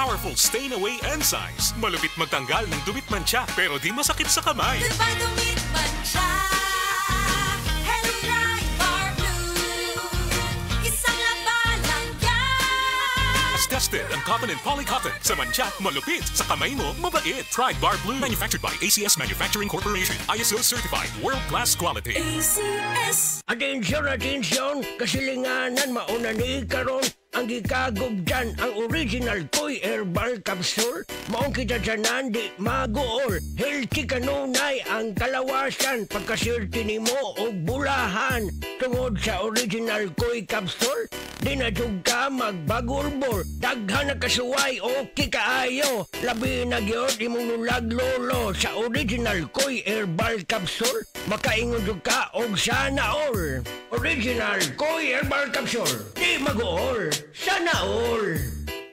powerful stain-away enzymes. Malupit magtanggal ng dumit mancha, pero di masakit sa kamay. Diba dumit mancha? Hello Pride Bar Blue. Isang laban lang yan. As tested ang cotton and polycotton. Sa mancha, malupit. Sa kamay mo, mabait. Pride Bar Blue. Manufactured by ACS Manufacturing Corporation. ISO certified. World-class quality. ACS. Atensyon, kasilinganan mauna ni karon ang gikagog dyan ang original Koy Herbal Capsule. Maong kita dyanan di magool. Healthy kanunay ang kalawasan pagkasirti ni mo o bulahan. Tungod sa original Koy Capsule, di na jug ka magbagurbor. Daghan na kasuway o kikaayo. Labi na gyud imong nulag lolo sa original Koy Herbal Capsule. Makaingon jud ka og sana all. Original Koy Herbal Capsule. Di magool. Sana all.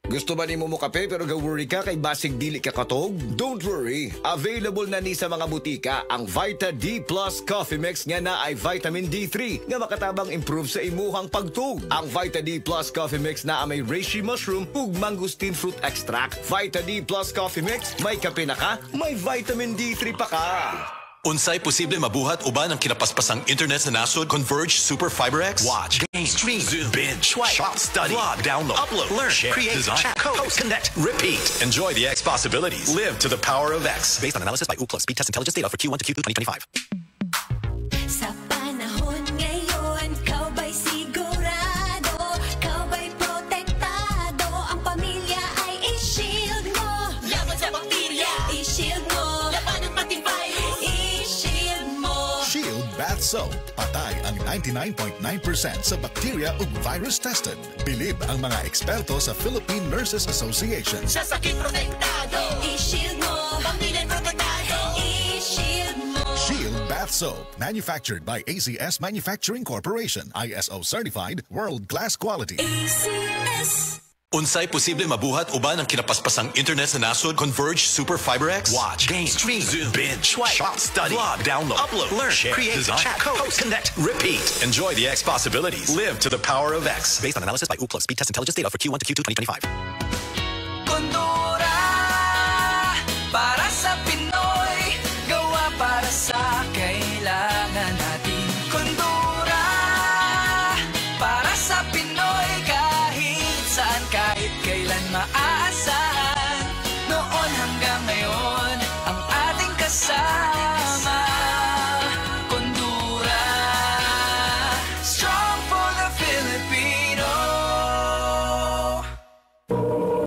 Gusto ba ni mo kape pero ga-worry ka kay basig dili ka katog? Don't worry. Available na ni sa mga butika ang Vita D Plus Coffee Mix nga na ay vitamin D3 nga makatabang improve sa imuhang pagtug. Ang Vita D Plus Coffee Mix na may reishi mushroom ug mangosteen fruit extract. Vita D Plus Coffee Mix, may kape na ka, may vitamin D3 pa ka. Unsay posible mabuhat uban ang kinapaspasang internet na nasod Converge Super Fiber X? Watch, game, stream, zoom, binge, swipe, shop, study, vlog, download, upload, learn, share, create, design, chat, code, connect, repeat. Enjoy the X possibilities. Live to the power of X. Based on analysis by Ookla Speed Test Intelligence data for Q1 to Q2 2025. Sa panahon ngayon, kau ba'y sigurado? Kau ba'y protektado? Ang pamilya ay i-shield mo. Laban sa bakterya, i-shield mo. Laban ng pating virus, i-shield mo. Shield Bath Soap. Patay ang 99.9% sa bacteria ug virus tested. Bilib ang mga eksperto sa Philippine Nurses Association. Sa sakit protektado, i-shield mo. Pamilya protektado, i-shield mo. Shield Bath Soap. Manufactured by ACS Manufacturing Corporation. ISO certified, world-class quality. ACS. Unsay posible mabuhat uban ang kinapaspasang internet na nasod Converge Super Fiber X? Watch, game, stream, zoom, binge, swipe, shop, study, vlog, download, upload, learn, share, create, design, chat, code, connect, repeat. Enjoy the X possibilities. Live to the power of X. Based on analysis by Ookla Speed Test Intelligence data for Q1 to Q2 2025.